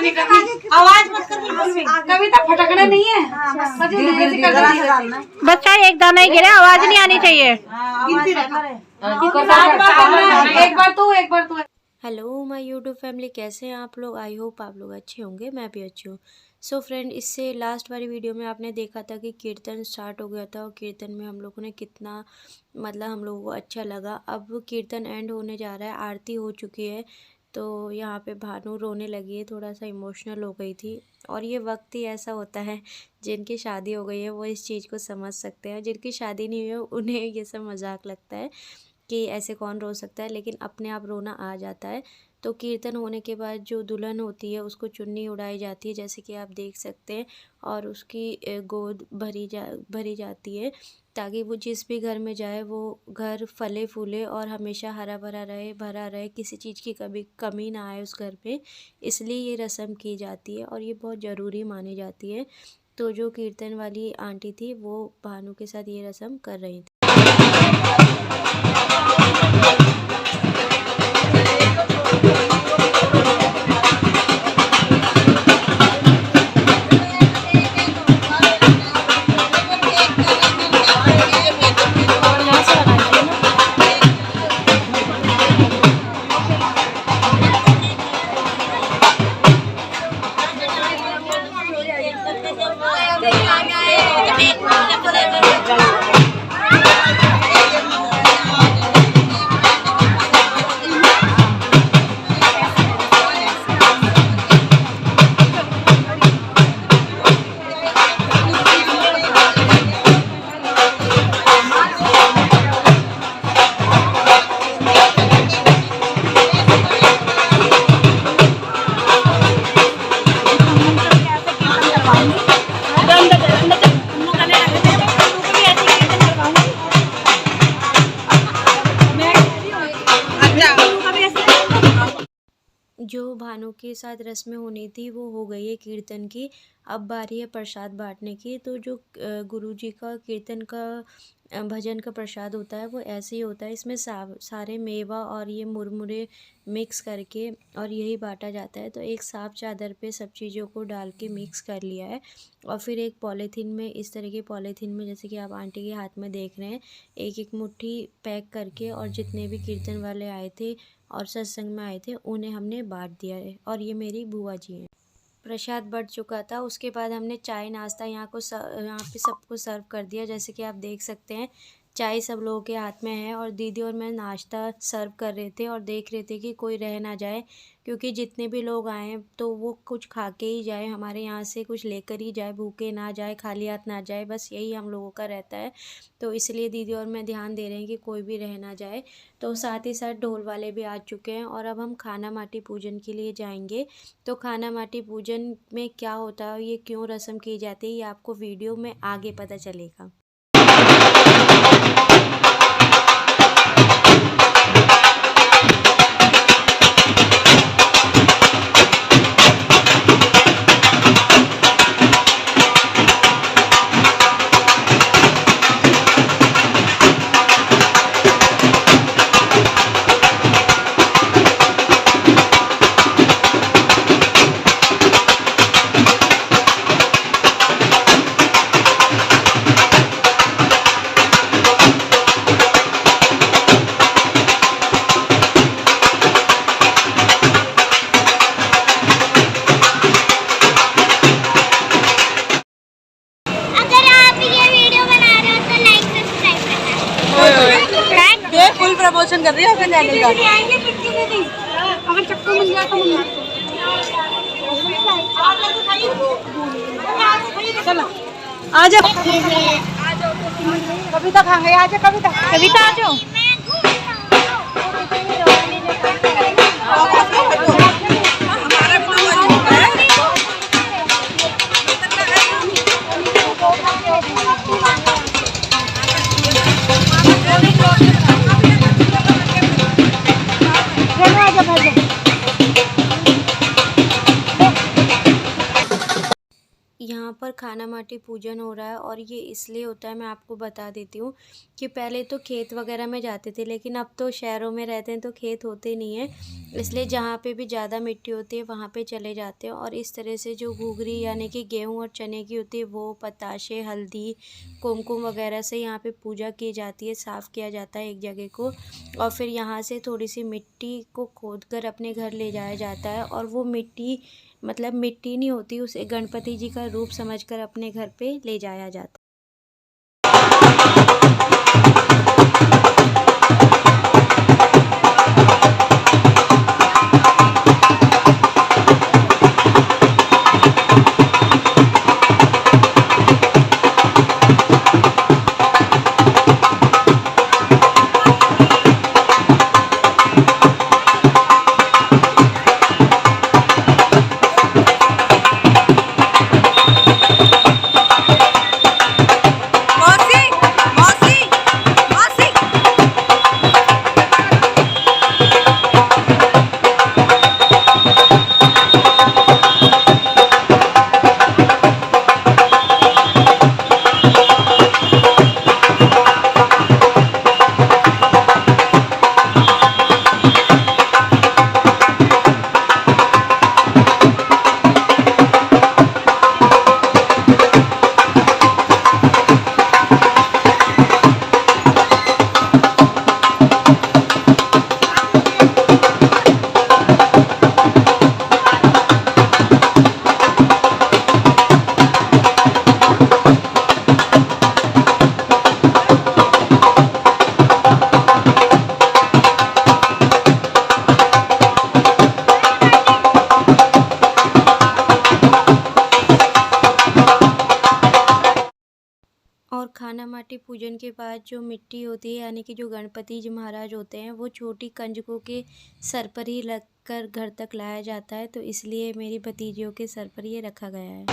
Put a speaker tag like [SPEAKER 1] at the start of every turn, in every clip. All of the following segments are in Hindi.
[SPEAKER 1] नहीं करनी, आवाज मत कर बिल्कुल भी। कविता फटकना नहीं है,
[SPEAKER 2] बच्चा एक दाना ही गिरा, आवाज नहीं आनी चाहिए।
[SPEAKER 1] एक बार तू एक बार तू।
[SPEAKER 2] हेलो माय यूट्यूब फैमिली, कैसे हैं आप लोग? आई होप आप लोग अच्छे होंगे, मैं भी अच्छी हूँ। सो फ्रेंड, इससे लास्ट वाली वीडियो में आपने देखा था कि कीर्तन स्टार्ट हो गया था और कीर्तन में हम लोगों ने कितना हम लोगों को अच्छा लगा। अब कीर्तन एंड होने जा रहा है, आरती हो चुकी है, तो यहाँ पे भानु रोने लगी है, थोड़ा सा इमोशनल हो गई थी। और ये वक्त ही ऐसा होता है, जिनकी शादी हो गई है वो इस चीज़ को समझ सकते हैं, जिनकी शादी नहीं हुई है उन्हें ये सब मजाक लगता है कि ऐसे कौन रो सकता है, लेकिन अपने आप रोना आ जाता है। तो कीर्तन होने के बाद जो दुल्हन होती है उसको चुन्नी उड़ाई जाती है, जैसे कि आप देख सकते हैं, और उसकी गोद भरी जाती है, ताकि वो जिस भी घर में जाए वो घर फले फूले और हमेशा हरा भरा रहे, भरा रहे, किसी चीज़ की कभी कमी ना आए उस घर पे। इसलिए ये रस्म की जाती है और ये बहुत ज़रूरी मानी जाती है। तो जो कीर्तन वाली आंटी थी वो भानु के साथ ये रस्म कर रही थी। जो भानु के साथ रस्में होनी थी वो हो गई है कीर्तन की। अब बारी है प्रसाद बांटने की। तो जो गुरुजी का कीर्तन का भजन का प्रसाद होता है वो ऐसे ही होता है, इसमें सारे मेवा और ये मुरमुरे मिक्स करके और यही बांटा जाता है। तो एक साफ चादर पे सब चीज़ों को डाल के मिक्स कर लिया है और फिर एक पॉलीथीन में, इस तरह के पॉलीथीन में, जैसे कि आप आंटी के हाथ में देख रहे हैं, एक एक मुट्ठी पैक करके, और जितने भी कीर्तन वाले आए थे और सत्संग में आए थे उन्हें हमने बांट दिया है। और ये मेरी बुआ जी हैं। प्रसाद बढ़ चुका था, उसके बाद हमने चाय नाश्ता यहाँ पे सबको सर्व कर दिया। जैसे कि आप देख सकते हैं चाय सब लोगों के हाथ में है और दीदी और मैं नाश्ता सर्व कर रहे थे और देख रहे थे कि कोई रह ना जाए, क्योंकि जितने भी लोग आए तो वो कुछ खा के ही जाए, हमारे यहाँ से कुछ लेकर ही जाए, भूखे ना जाए, खाली हाथ ना जाए, बस यही हम लोगों का रहता है। तो इसलिए दीदी और मैं ध्यान दे रहे हैं कि कोई भी रह ना जाए। तो साथ ही साथ ढोल वाले भी आ चुके हैं और अब हम खाना माटी पूजन के लिए जाएंगे। तो खाना माटी पूजन में क्या होता है, ये क्यों रस्म की जाती है, ये आपको वीडियो में आगे पता चलेगा।
[SPEAKER 1] प्रमोशन कर रही है अपने चैनल का। अगर चक्कू मिल जाए तो चलो आ जाओ, कविता खाएंगे, आ जाओ कविता, कविता आ जाओ।
[SPEAKER 2] यहाँ पर खाना माटी पूजन हो रहा है और ये इसलिए होता है, मैं आपको बता देती हूँ कि पहले तो खेत वगैरह में जाते थे, लेकिन अब तो शहरों में रहते हैं तो खेत होते नहीं है, इसलिए जहाँ पे भी ज़्यादा मिट्टी होती है वहाँ पे चले जाते हैं। और इस तरह से जो घुघरी यानी कि गेहूँ और चने की होती है वो पताशे, हल्दी, कुमकुम वगैरह से यहाँ पे पूजा की जाती है, साफ़ किया जाता है एक जगह को, और फिर यहाँ से थोड़ी सी मिट्टी को खोद कर अपने घर ले जाया जाता है। और वो मिट्टी मतलब मिट्टी नहीं होती, उसे गणपति जी का रूप समझकर अपने घर पे ले जाया जाता है। और खाना माटी पूजन के बाद जो मिट्टी होती है यानी कि जो गणपति जी महाराज होते हैं वो छोटी कंजकों के सर पर ही रख कर घर तक लाया जाता है, तो इसलिए मेरी भतीजियों के सर पर ये रखा गया है।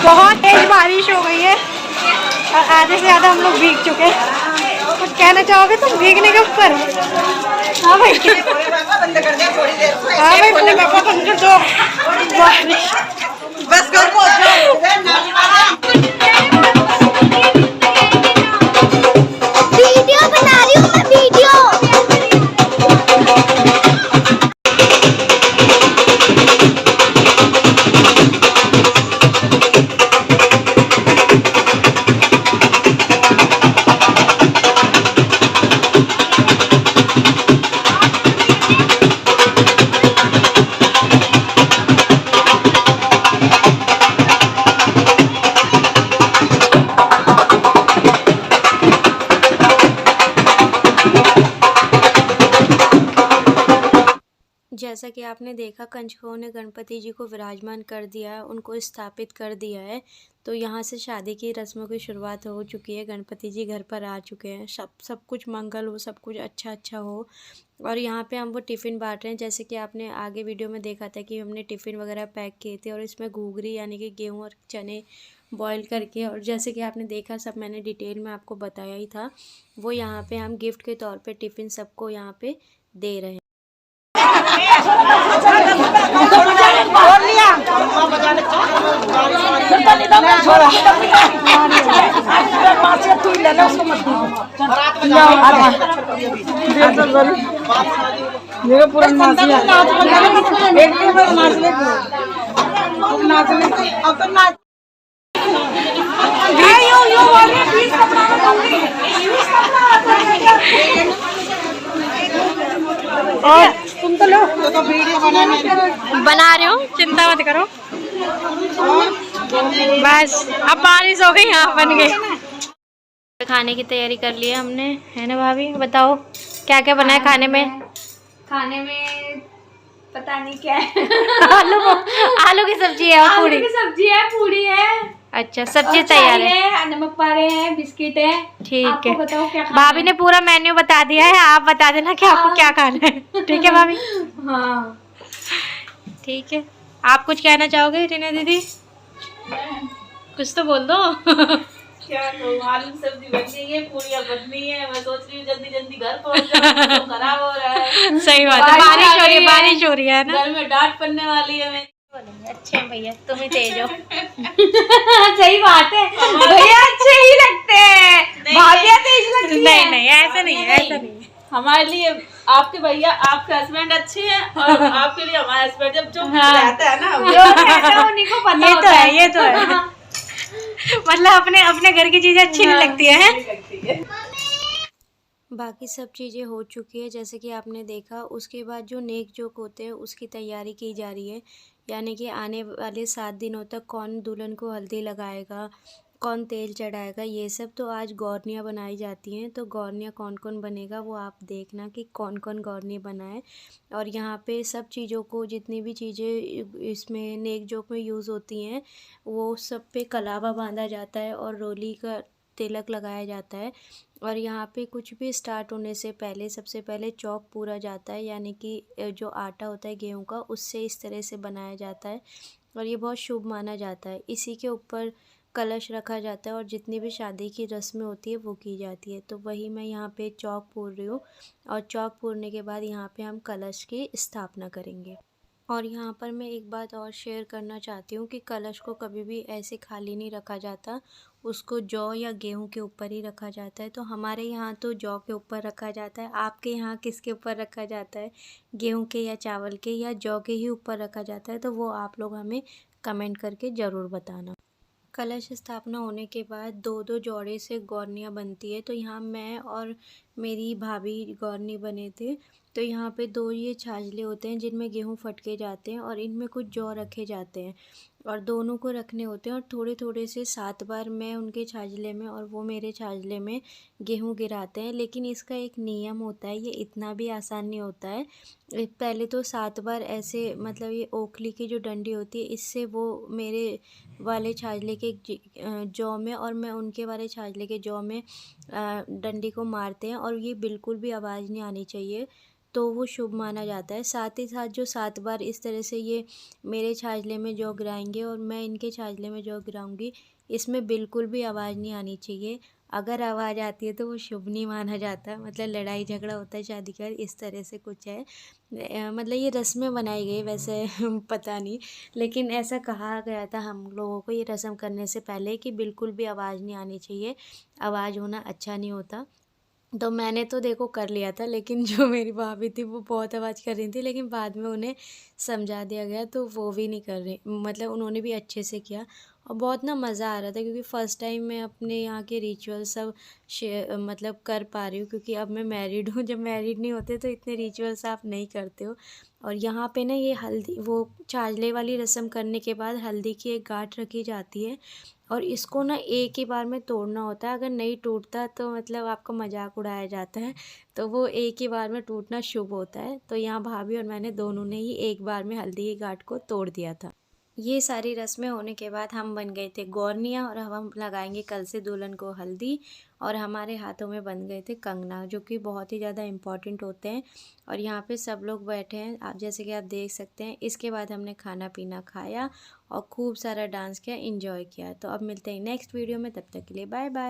[SPEAKER 1] बहुत तेज बारिश हो गई है और आधे से ज़्यादा हम लोग भीग चुके हैं। कुछ कहना चाहोगे तुम भीगने के ऊपर? हाँ भाई, हाँ भाई, बस घर वीडियो बना रही हूँ मैं, वीडियो।
[SPEAKER 2] जैसा कि आपने देखा कंजकों ने गणपति जी को विराजमान कर दिया है, उनको स्थापित कर दिया है, तो यहाँ से शादी की रस्मों की शुरुआत हो चुकी है। गणपति जी घर पर आ चुके हैं, सब कुछ मंगल हो, सब कुछ अच्छा हो। और यहाँ पे हम वो टिफ़िन बांट रहे हैं, जैसे कि आपने आगे वीडियो में देखा था कि हमने टिफ़िन वगैरह पैक किए थे और इसमें घुघरी यानी कि गेहूँ और चने बॉईल करके, और जैसे कि आपने देखा सब मैंने डिटेल में आपको बताया ही था, वो यहाँ पे हम गिफ्ट के तौर पे टिफ़िन सबको यहाँ पे दे रहे हैं।
[SPEAKER 1] और तुम तो लो, तो वीडियो बना रही हूँ, चिंता मत करो। बस अब बारिश हो गई, यहाँ बन गए।
[SPEAKER 2] खाने की तैयारी कर ली है हमने, है ना भाभी? बताओ क्या क्या बना है खाने में?
[SPEAKER 3] खाने में पता नहीं क्या है।
[SPEAKER 1] आलू की सब्जी है और
[SPEAKER 3] आलू
[SPEAKER 1] पूड़ी
[SPEAKER 3] की सब्जी है, पूड़ी है।
[SPEAKER 1] अच्छा सब्जी
[SPEAKER 3] और
[SPEAKER 1] तैयार
[SPEAKER 3] चाय
[SPEAKER 1] है।
[SPEAKER 3] नमक पारे हैं, बिस्किट है।
[SPEAKER 1] ठीक
[SPEAKER 3] आपको
[SPEAKER 1] है,
[SPEAKER 3] बताओ क्या खाना
[SPEAKER 1] भाभी
[SPEAKER 3] है?
[SPEAKER 1] ने पूरा मेन्यू बता दिया है, आप बता देना कि आपको क्या खाना है। ठीक है भाभी।
[SPEAKER 3] हाँ
[SPEAKER 1] ठीक है, आप कुछ कहना चाहोगे रीना दीदी? कुछ तो बोल दो।
[SPEAKER 4] क्या कहूँ, आलू की सब्जी बन गई है, पूड़ियाँ बननी है। मैं सोच रही हूँ जल्दी जल्दी घर पहुँच जाऊँ, तो खराब हो रहा है।
[SPEAKER 1] सही बात है, बारिश हो रही है, बारिश हो रही है ना।
[SPEAKER 4] घर में डांट पड़ने वाली है। मैं
[SPEAKER 1] अच्छे हैं भैया, तुम ही तेज हो।
[SPEAKER 3] सही बात है, भैया अच्छे ही लगते हैं, भाभियाँ तेज लगती है।
[SPEAKER 1] नहीं नहीं ऐसा नहीं है, ऐसा नहीं है।
[SPEAKER 4] हमारे लिए आपके भैया, आपके हस्बैंड अच्छे हैं, और आपके लिए हमारे हस्बैंड जब जो रहता है ना,
[SPEAKER 3] जो रहता है उन्हीं को पता
[SPEAKER 1] ये तो
[SPEAKER 3] होता
[SPEAKER 1] है, ये तो है। मतलब अपने अपने घर की चीजें अच्छी नहीं लगती है।
[SPEAKER 4] लगती है।
[SPEAKER 2] बाकी सब चीज़ें हो चुकी है जैसे कि आपने देखा। उसके बाद जो नेक जोक होते हैं उसकी तैयारी की जा रही है, यानी कि आने वाले 7 दिनों तक कौन दुल्हन को हल्दी लगाएगा, कौन तेल चढ़ाएगा, ये सब। तो आज गौरनियाँ बनाई जाती हैं, तो गौरनियाँ कौन कौन बनेगा वो आप देखना कि कौन कौन गौरनी बनाए। और यहाँ पे सब चीज़ों को, जितनी भी चीज़ें इसमें नेक जोक में यूज़ होती हैं, वो सब पे कलावा बांधा जाता है और रोली का तिलक लगाया जाता है। और यहाँ पे कुछ भी स्टार्ट होने से पहले सबसे पहले चौक पूरा जाता है, यानी कि जो आटा होता है गेहूं का, उससे इस तरह से बनाया जाता है और ये बहुत शुभ माना जाता है। इसी के ऊपर कलश रखा जाता है और जितनी भी शादी की रस्में होती है वो की जाती है। तो वही मैं यहाँ पे चौक पूर रही हूँ, और चौक पूरने के बाद यहाँ पे हम कलश की स्थापना करेंगे। और यहाँ पर मैं एक बात और शेयर करना चाहती हूँ कि कलश को कभी भी ऐसे खाली नहीं रखा जाता, उसको जौ या गेहूं के ऊपर ही रखा जाता है। तो हमारे यहाँ तो जौ के ऊपर रखा जाता है, आपके यहाँ किसके ऊपर रखा जाता है, गेहूं के या चावल के या जौ के ही ऊपर रखा जाता है? तो वो आप लोग हमें कमेंट करके ज़रूर बताना। कलश स्थापना होने के बाद दो दो जोड़े से गौरनियाँ बनती है। तो यहाँ मैं और मेरी भाभी गौरनी बने थे। तो यहाँ पे दो ये छाजले होते हैं जिनमें गेहूँ फटके जाते हैं और इनमें कुछ जौ रखे जाते हैं, और दोनों को रखने होते हैं। और थोड़े थोड़े से 7 बार मैं उनके छाजले में और वो मेरे छाजले में गेहूँ गिराते हैं। लेकिन इसका एक नियम होता है, ये इतना भी आसान नहीं होता है। पहले तो 7 बार ऐसे, मतलब ये ओखली की जो डंडी होती है इससे वो मेरे वाले छाजले के जौ में और मैं उनके वाले छाजले के जौ में डंडी को मारते हैं, और ये बिल्कुल भी आवाज़ नहीं आनी चाहिए, तो वो शुभ माना जाता है। साथ ही साथ जो 7 बार इस तरह से ये मेरे छाजले में जौ गिराएंगे और मैं इनके छाजले में जौ गिराऊंगी, इसमें बिल्कुल भी आवाज़ नहीं आनी चाहिए। अगर आवाज़ आती है तो वो शुभ नहीं माना जाता, मतलब लड़ाई झगड़ा होता है शादी का, इस तरह से कुछ है। मतलब ये रस्में बनाई गई वैसे पता नहीं, लेकिन ऐसा कहा गया था हम लोगों को ये रस्म करने से पहले कि बिल्कुल भी आवाज़ नहीं आनी चाहिए, आवाज़ होना अच्छा नहीं होता। तो मैंने तो देखो कर लिया था, लेकिन जो मेरी भाभी थी वो बहुत आवाज़ कर रही थी, लेकिन बाद में उन्हें समझा दिया गया तो वो भी नहीं कर रही, मतलब उन्होंने भी अच्छे से किया। और बहुत ना मज़ा आ रहा था, क्योंकि फ़र्स्ट टाइम मैं अपने यहाँ के रिचुअल सब शेयर मतलब कर पा रही हूँ, क्योंकि अब मैं मैरिड हूँ। जब मैरिड नहीं होते तो इतने रिचुअल्स आप नहीं करते हो। और यहाँ पे ना ये हल्दी, वो छाजले वाली रस्म करने के बाद हल्दी की एक गांठ रखी जाती है, और इसको ना एक ही बार में तोड़ना होता है। अगर नहीं टूटता तो मतलब आपका मजाक उड़ाया जाता है, तो वो एक ही बार में टूटना शुभ होता है। तो यहाँ भाभी और मैंने दोनों ने ही एक बार में हल्दी की गांठ को तोड़ दिया था। ये सारी रस्में होने के बाद हम बन गए थे गौरनियाँ, और अब हम लगाएंगे कल से दुल्हन को हल्दी, और हमारे हाथों में बन गए थे कंगना, जो कि बहुत ही ज़्यादा इम्पॉर्टेंट होते हैं। और यहाँ पे सब लोग बैठे हैं, आप जैसे कि आप देख सकते हैं। इसके बाद हमने खाना पीना खाया और खूब सारा डांस किया, एंजॉय किया। तो अब मिलते हैं नेक्स्ट वीडियो में, तब तक के लिए बाय बाय।